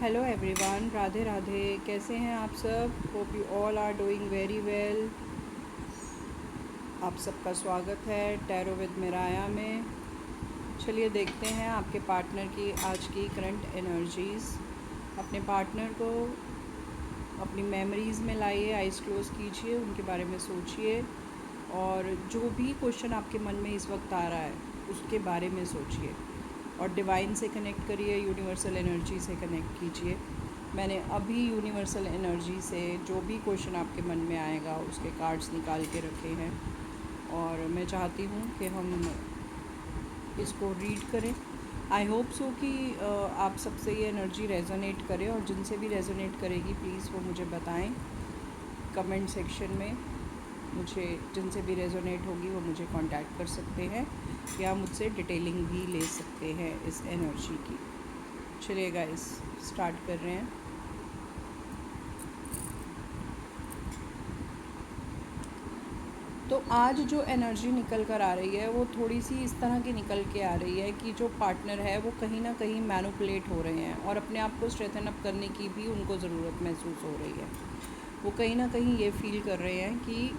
Hello everyone, Radhe Radhe. कैसे हैं आप सब? Hope you all are doing very well. आप सबका स्वागत है टैरो विद मिराया में। चलिए देखते हैं आपके पार्टनर की आज की करंट एनर्जीज़। अपने पार्टनर को अपनी मेमोरीज़ में लाइए, आइज़ क्लोज़ कीजिए, उनके बारे में सोचिए और जो भी क्वेश्चन आपके मन में इस वक्त आ रहा है उसके बारे में सोचिए और डिवाइन से कनेक्ट करिए, यूनिवर्सल एनर्जी से कनेक्ट कीजिए। मैंने अभी यूनिवर्सल एनर्जी से जो भी क्वेश्चन आपके मन में आएगा उसके कार्ड्स निकाल के रखे हैं और मैं चाहती हूँ कि हम इसको रीड करें। आई होप सो कि आप सबसे ये एनर्जी रेजोनेट करे और जिनसे भी रेजोनेट करेगी प्लीज़ वो मुझे बताएं कमेंट सेक्शन में। मुझे जिनसे भी रेजोनेट होगी वो मुझे कांटेक्ट कर सकते हैं या मुझसे डिटेलिंग भी ले सकते हैं इस एनर्जी की। चलिए गाइस, स्टार्ट कर रहे हैं। तो आज जो एनर्जी निकल कर आ रही है वो थोड़ी सी इस तरह की निकल के आ रही है कि जो पार्टनर है वो कहीं ना कहीं मैनिपुलेट हो रहे हैं और अपने आप को स्ट्रेथन अप करने की भी उनको ज़रूरत महसूस हो रही है। वो कहीं ना कहीं ये फील कर रहे हैं कि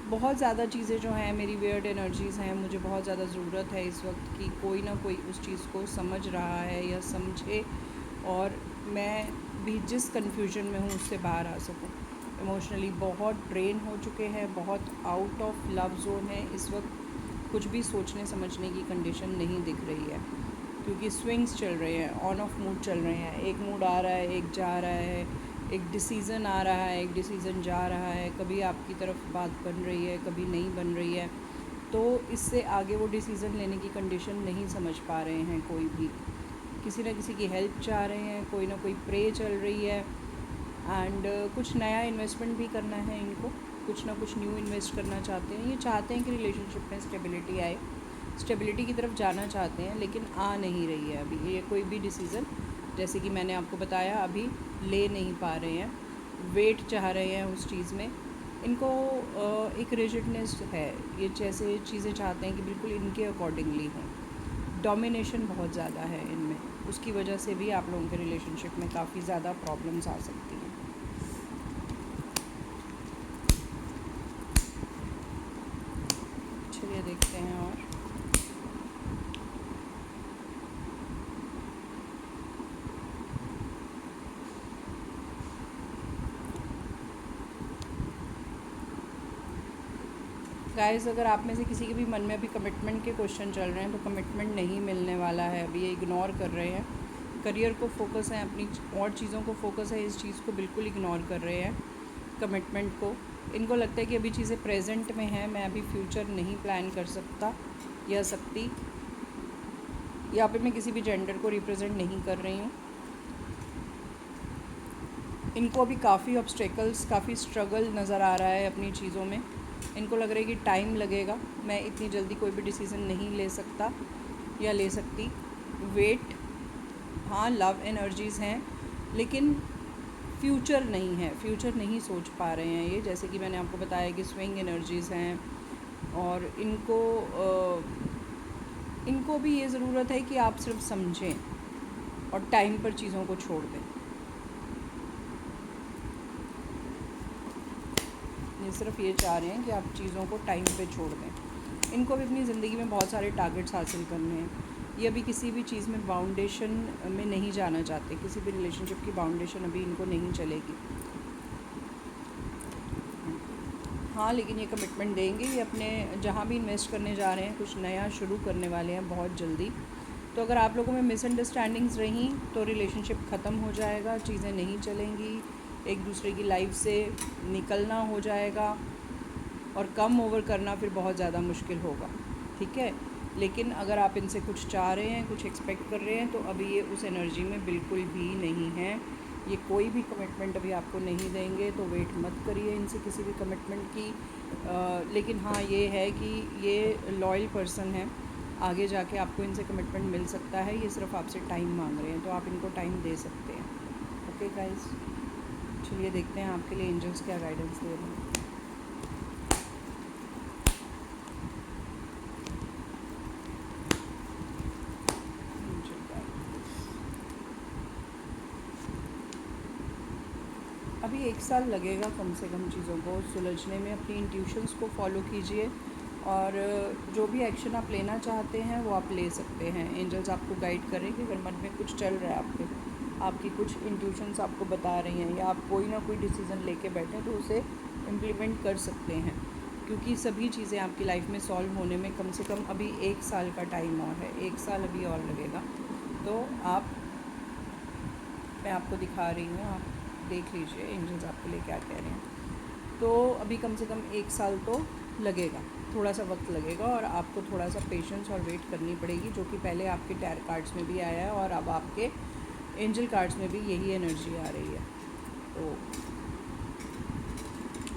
बहुत ज़्यादा चीज़ें जो हैं, मेरी वियर्ड एनर्जीज़ हैं, मुझे बहुत ज़्यादा ज़रूरत है इस वक्त कि कोई ना कोई उस चीज़ को समझ रहा है या समझे और मैं भी जिस कन्फ्यूजन में हूँ उससे बाहर आ सकूँ। इमोशनली बहुत ड्रेन हो चुके हैं, बहुत आउट ऑफ लव जोन है इस वक्त। कुछ भी सोचने समझने की कंडीशन नहीं दिख रही है क्योंकि स्विंग्स चल रहे हैं, ऑन ऑफ मूड चल रहे हैं। एक मूड आ रहा है, एक जा रहा है, एक डिसीज़न आ रहा है, एक डिसीज़न जा रहा है। कभी आपकी तरफ बात बन रही है, कभी नहीं बन रही है। तो इससे आगे वो डिसीज़न लेने की कंडीशन नहीं समझ पा रहे हैं कोई भी। किसी न किसी की हेल्प चाह रहे हैं, कोई ना कोई प्रे चल रही है एंड कुछ नया इन्वेस्टमेंट भी करना है इनको। कुछ ना कुछ न्यू इन्वेस्ट करना चाहते हैं। ये चाहते हैं कि रिलेशनशिप में स्टेबिलिटी आए, स्टेबिलिटी की तरफ जाना चाहते हैं लेकिन आ नहीं रही है अभी। ये कोई भी डिसीज़न, जैसे कि मैंने आपको बताया, अभी ले नहीं पा रहे हैं, वेट चाह रहे हैं उस चीज़ में। इनको एक रिजिडनेस है, ये जैसे चीज़ें चाहते हैं कि बिल्कुल इनके अकॉर्डिंगली हों। डोमिनेशन बहुत ज़्यादा है इनमें, उसकी वजह से भी आप लोगों के रिलेशनशिप में काफ़ी ज़्यादा प्रॉब्लम्स आ सकती हैं। चलिए देखते हैं। और गाइस, अगर आप में से किसी के भी मन में अभी कमिटमेंट के क्वेश्चन चल रहे हैं तो कमिटमेंट नहीं मिलने वाला है अभी। ये इग्नोर कर रहे हैं, करियर को फोकस है, अपनी और चीज़ों को फोकस है, इस चीज़ को बिल्कुल इग्नोर कर रहे हैं कमिटमेंट को। इनको लगता है कि अभी चीज़ें प्रेजेंट में हैं, मैं अभी फ्यूचर नहीं प्लान कर सकता या सकती। यहाँ पे मैं किसी भी जेंडर को रिप्रेजेंट नहीं कर रही हूँ। इनको अभी काफ़ी ऑब्स्टेकल्स, काफ़ी स्ट्रगल नज़र आ रहा है अपनी चीज़ों में। इनको लग रहा है कि टाइम लगेगा, मैं इतनी जल्दी कोई भी डिसीज़न नहीं ले सकता या ले सकती। वेट, हाँ, लव एनर्जीज़ हैं लेकिन फ्यूचर नहीं है, फ्यूचर नहीं सोच पा रहे हैं ये। जैसे कि मैंने आपको बताया कि स्विंग एनर्जीज़ हैं और इनको भी ये ज़रूरत है कि आप सिर्फ समझें और टाइम पर चीज़ों को छोड़ दें। ये सिर्फ ये चाह रहे हैं कि आप चीज़ों को टाइम पे छोड़ दें। इनको भी अपनी ज़िंदगी में बहुत सारे टारगेट्स हासिल करने हैं। ये अभी किसी भी चीज़ में बाउंडेशन में नहीं जाना चाहते, किसी भी रिलेशनशिप की बाउंडेशन अभी इनको नहीं चलेगी। हाँ, लेकिन ये कमिटमेंट देंगे, ये अपने जहाँ भी इन्वेस्ट करने जा रहे हैं कुछ नया शुरू करने वाले हैं बहुत जल्दी। तो अगर आप लोगों में मिसअंडरस्टैंडिंग्स रहीं तो रिलेशनशिप ख़त्म हो जाएगा, चीज़ें नहीं चलेंगी, एक दूसरे की लाइफ से निकलना हो जाएगा और कम ओवर करना फिर बहुत ज़्यादा मुश्किल होगा, ठीक है। लेकिन अगर आप इनसे कुछ चाह रहे हैं, कुछ एक्सपेक्ट कर रहे हैं तो अभी ये उस एनर्जी में बिल्कुल भी नहीं है। ये कोई भी कमिटमेंट अभी आपको नहीं देंगे, तो वेट मत करिए इनसे किसी भी कमिटमेंट की। लेकिन हाँ, ये है कि ये लॉयल पर्सन है, आगे जाके आपको इनसे कमिटमेंट मिल सकता है। ये सिर्फ आपसे टाइम मांग रहे हैं तो आप इनको टाइम दे सकते हैं। ओके गाइस, चलिए देखते हैं आपके लिए एंजल्स क्या गाइडेंस दे रहे हैं। अभी 1 साल लगेगा कम से कम चीज़ों को सुलझने में। अपनी इंट्यूशंस को फॉलो कीजिए और जो भी एक्शन आप लेना चाहते हैं वो आप ले सकते हैं। एंजल्स आपको गाइड करेंगे। अगर मन में कुछ चल रहा है आपकी कुछ इंट्यूशंस आपको बता रही हैं या आप कोई ना कोई डिसीज़न लेके बैठे तो उसे इम्प्लीमेंट कर सकते हैं, क्योंकि सभी चीज़ें आपकी लाइफ में सॉल्व होने में कम से कम अभी 1 साल का टाइम और है। 1 साल अभी और लगेगा। तो मैं आपको दिखा रही हूँ, आप देख लीजिए एंजल्स आपके लिए क्या कह रहे हैं। तो अभी कम से कम 1 साल तो लगेगा, थोड़ा सा वक्त लगेगा और आपको थोड़ा सा पेशेंस और वेट करनी पड़ेगी, जो कि पहले आपके टैरो कार्ड्स में भी आया है और अब आपके एंजल कार्ड्स में भी यही एनर्जी आ रही है। तो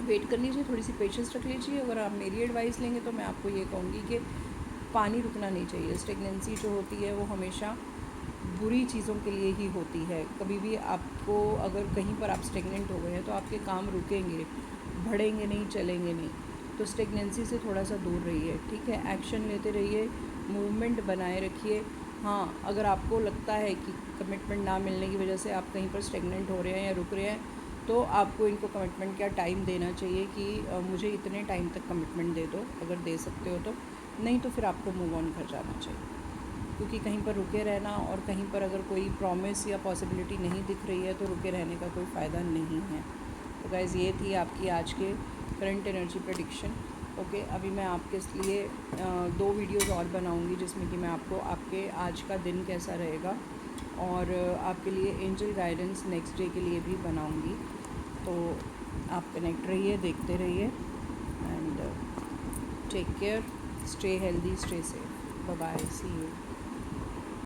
वेट कर लीजिए, थोड़ी सी पेशेंस रख लीजिए। अगर आप मेरी एडवाइस लेंगे तो मैं आपको ये कहूँगी कि पानी रुकना नहीं चाहिए। स्टेगनेंसी जो होती है वो हमेशा बुरी चीज़ों के लिए ही होती है। कभी भी आपको अगर कहीं पर आप स्टेगनेंट हो गए हैं तो आपके काम रुकेंगे, बढ़ेंगे नहीं, चलेंगे नहीं। तो स्टेगनेंसी से थोड़ा सा दूर रहिए, ठीक है। एक्शन लेते रहिए, मूवमेंट बनाए रखिए। हाँ, अगर आपको लगता है कि कमिटमेंट ना मिलने की वजह से आप कहीं पर स्टेगनेंट हो रहे हैं या रुक रहे हैं, तो आपको इनको कमिटमेंट का टाइम देना चाहिए कि मुझे इतने टाइम तक कमिटमेंट दे दो, अगर दे सकते हो तो। नहीं तो फिर आपको मूव ऑन कर जाना चाहिए, क्योंकि कहीं पर रुके रहना और कहीं पर अगर कोई प्रॉमिस या पॉसिबिलिटी नहीं दिख रही है तो रुके रहने का कोई फ़ायदा नहीं है। तो गाइज़, ये थी आपकी आज के करंट एनर्जी प्रेडिक्शन। ओके, अभी मैं आपके लिए 2 वीडियोज़ और बनाऊंगी जिसमें कि मैं आपको आपके आज का दिन कैसा रहेगा और आपके लिए एंजल गाइडेंस नेक्स्ट डे के लिए भी बनाऊंगी। तो आप कनेक्ट रहिए, देखते रहिए and take care, stay healthy, stay safe. Bye bye, see you.